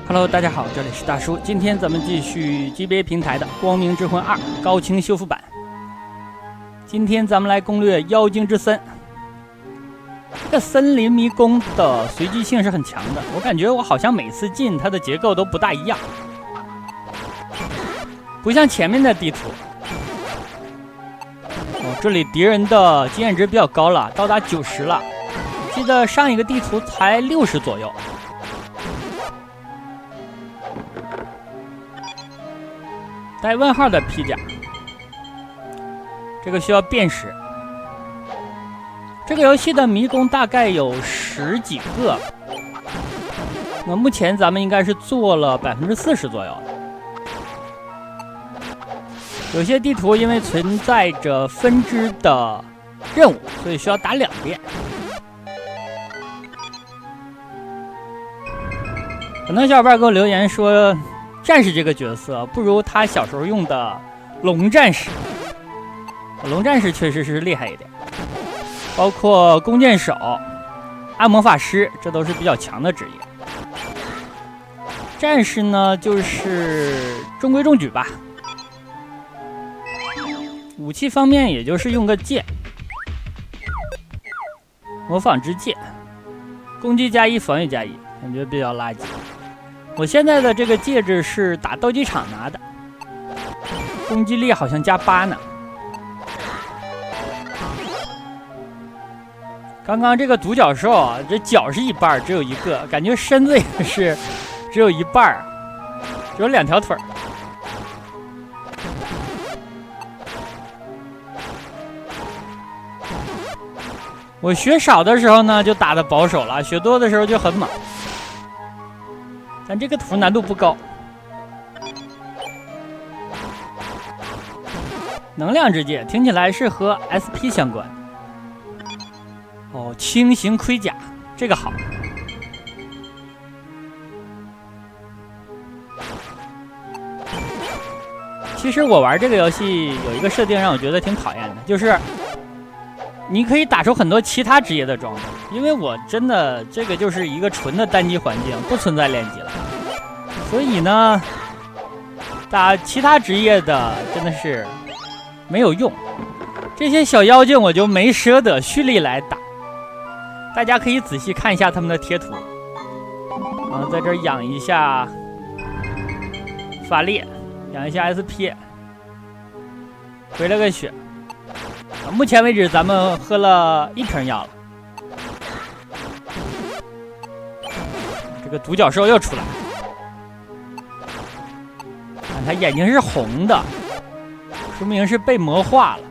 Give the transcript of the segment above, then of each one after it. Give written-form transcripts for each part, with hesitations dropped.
Hello， 大家好，这里是大叔。今天咱们继续 GBA 平台的《光明之魂2》高清修复版。今天咱们来攻略妖精之森。这个森林迷宫的随机性是很强的，我感觉我好像每次进它的结构都不大一样，不像前面的地图。这里敌人的经验值比较高了，到达90了。记得上一个地图才60左右。带问号的披甲，这个需要辨识。这个游戏的迷宫大概有10几个，那目前咱们应该是做了40%左右。有些地图因为存在着分支的任务，所以需要打2遍。很多小伙伴给我留言说，战士这个角色不如他小时候用的龙战士。龙战士确实是厉害一点，包括弓箭手、按摩法师，这都是比较强的职业。战士呢，就是中规中矩吧。武器方面，也就是用个剑，模仿之剑，攻击+1，防御+1，感觉比较垃圾。我现在的这个戒指是打斗技场拿的，攻击力好像+8呢。刚刚这个独角兽啊，这脚是一半，只有一个，感觉身子也是只有一半，只有2条腿。我血少的时候呢，就打得保守了；血多的时候就很猛。但这个图难度不高。能量之戒听起来是和 SP 相关的。哦，轻型盔甲，这个好。其实我玩这个游戏有一个设定让我觉得挺讨厌的，就是你可以打出很多其他职业的装备，因为我真的这个就是一个纯的单机环境，不存在联机了，所以呢，打其他职业的真的是没有用。这些小妖精我就没舍得蓄力来打，大家可以仔细看一下他们的贴图。然后在这儿养一下法力，养一下 SP， 回了个血。目前为止，咱们喝了1瓶药了。这个独角兽又出来了，看它眼睛是红的，说明是被魔化了。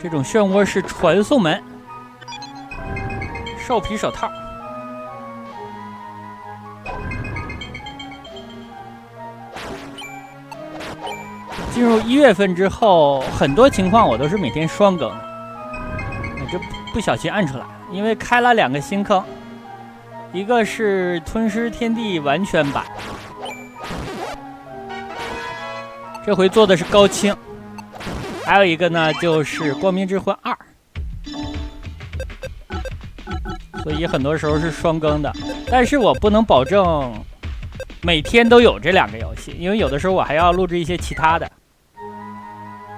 这种漩涡是传送门，兽皮手套。进入1月份之后，很多情况我都是每天双更的，就不小心按出来，因为开了2个新坑，一个是吞噬天地完全版，这回做的是高清，还有一个呢就是光明之魂2，所以很多时候是双更的，但是我不能保证每天都有这2个游戏，因为有的时候我还要录制一些其他的。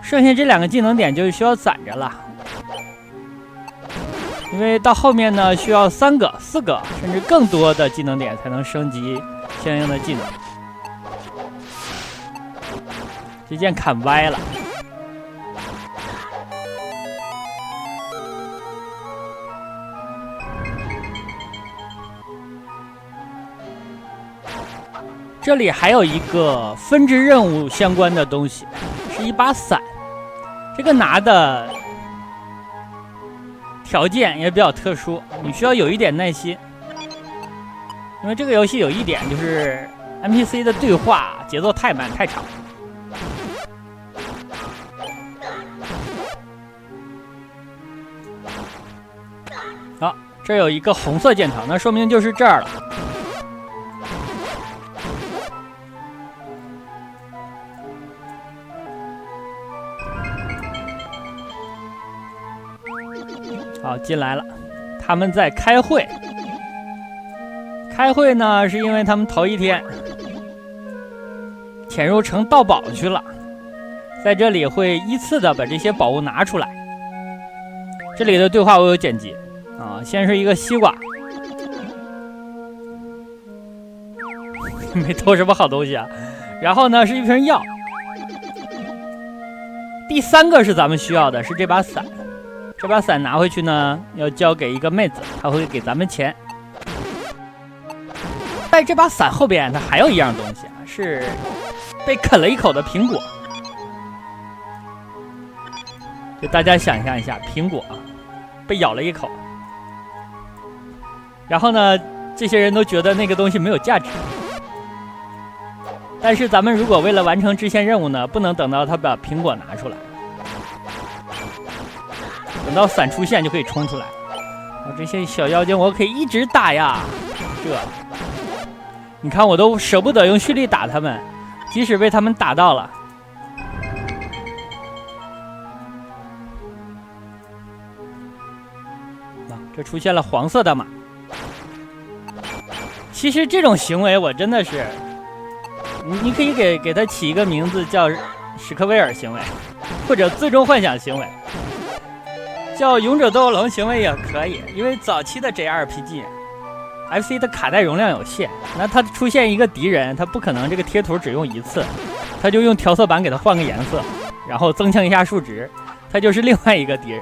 剩下这2个技能点就需要攒着了，因为到后面呢需要3个、4个甚至更多的技能点才能升级相应的技能。这剑砍歪了，这里还有一个分支任务相关的东西，是一把伞。这个拿的条件也比较特殊，你需要有一点耐心，因为这个游戏有一点就是 NPC 的对话节奏太慢太长。好，这有一个红色箭头，那说明就是这儿了。好，进来了，他们在开会。开会呢，是因为他们头一天潜入城盗宝去了，在这里会依次的把这些宝物拿出来。这里的对话我有剪辑啊，先是一个西瓜，没偷什么好东西啊。然后呢是一瓶药，第3个是咱们需要的，是这把伞。这把伞拿回去呢，要交给一个妹子，她会给咱们钱。在这把伞后边，它还有一样东西啊，是被啃了一口的苹果。就大家想象一下，苹果被咬了一口，然后呢，这些人都觉得那个东西没有价值。但是咱们如果为了完成支线任务呢，不能等到他把苹果拿出来，等到伞出现就可以冲出来。这些小妖精我可以一直打呀，你看我都舍不得用蓄力打他们，即使被他们打到了。这出现了黄色的马。其实这种行为我真的是，你可以给他起一个名字叫史克威尔行为，或者最终幻想行为，叫勇者斗恶龙行为也可以。因为早期的 JRPG。FC 的卡带容量有限，那它出现一个敌人，它不可能这个贴图只用一次，它就用调色板给它换个颜色，然后增强一下数值，它就是另外一个敌人。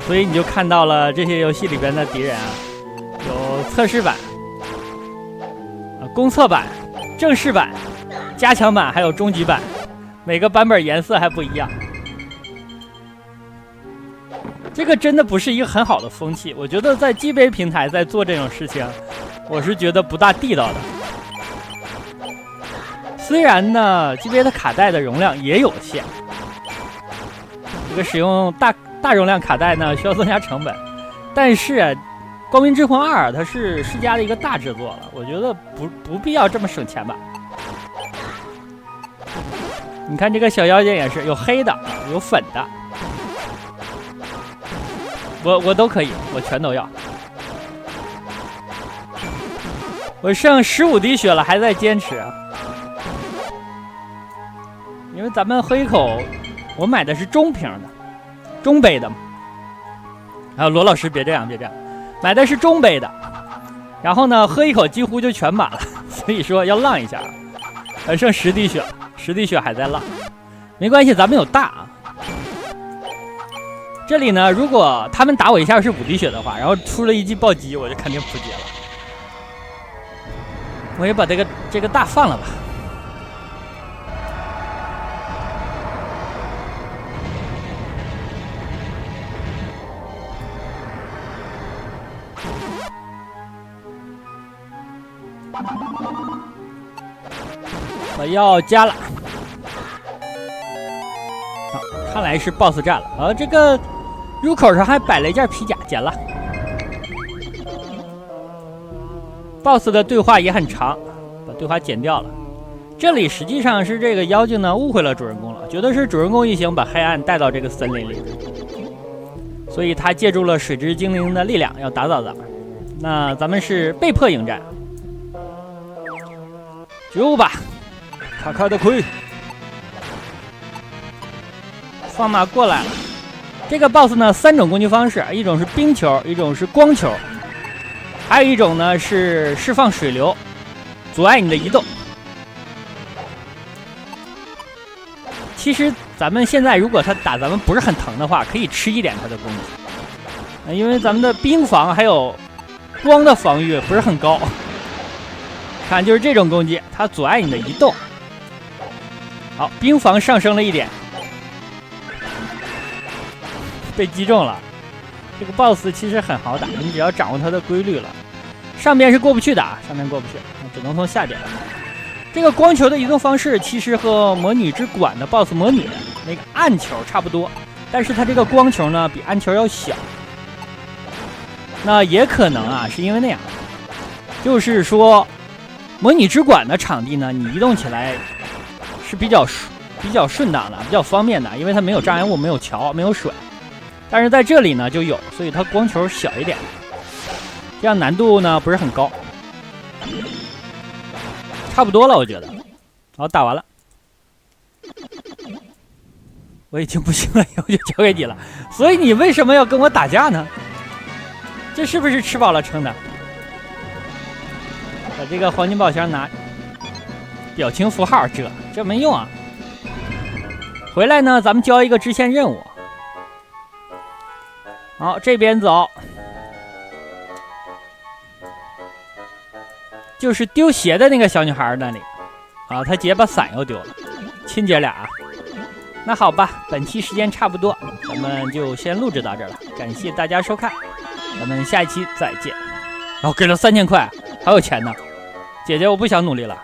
所以你就看到了这些游戏里边的敌人啊，有测试版、公测版、正式版、加强版，还有终极版，每个版本颜色还不一样。这个真的不是一个很好的风气，我觉得在 G 杯平台在做这种事情，我是觉得不大地道的。虽然呢 G 杯的卡带的容量也有限，这个使用大容量卡带呢需要增加成本，但是光明之魂2它是世嘉的一个大制作了，我觉得不必要这么省钱吧。你看这个小妖精也是有黑的有粉的，我都可以，我全都要。我剩15滴血了，还在坚持。因为咱们喝一口，我买的是中瓶的，中杯的。罗老师别这样，买的是中杯的。然后呢，喝一口几乎就全满了，所以说要浪一下。剩10滴血，10滴血还在浪，没关系，咱们有大啊。这里呢，如果他们打我一下是5滴血的话，然后出了一记暴击，我就肯定扑街了。我也把这个大放了吧。我要加了。好，看来是 BOSS 战了。这个入口上还摆了一件皮甲，捡了。BOSS 的对话也很长，把对话剪掉了。这里实际上是这个妖精呢误会了主人公了，觉得是主人公一行把黑暗带到这个森林里，所以他借助了水之精灵的力量要打倒咱们。那咱们是被迫迎战，觉悟吧，卡卡的亏。放马过来了。这个 BOSS 呢3种攻击方式，一种是冰球，一种是光球，还有一种呢是释放水流，阻碍你的移动。其实咱们现在如果他打咱们不是很疼的话，可以吃一点他的攻击，因为咱们的冰防还有光的防御不是很高。看就是这种攻击，它阻碍你的移动。好，冰防上升了一点，被击中了。这个 BOSS 其实很好打，你只要掌握它的规律了。上边是过不去的，上面过不去，只能从下边。这个光球的移动方式其实和魔女之馆的 BOSS 魔女那个暗球差不多，但是它这个光球呢比暗球要小。那也可能啊是因为那样，就是说魔女之馆的场地呢，你移动起来是比较比较顺当的、比较方便的，因为它没有障碍物、没有桥、没有水。但是在这里呢就有，所以它光球小一点，这样难度呢不是很高。差不多了，我觉得。好，打完了。我已经不行了，我就交给你了。所以你为什么要跟我打架呢？这是不是吃饱了撑的？把这个黄金宝箱拿，表情符号这没用啊。回来呢，咱们交一个支线任务。好，这边走，就是丢鞋的那个小女孩那里。啊，她姐把伞又丢了，亲姐俩。那好吧，本期时间差不多，咱们就先录制到这儿了。感谢大家收看，咱们下一期再见。然后给了3000块，还有钱呢。姐姐，我不想努力了。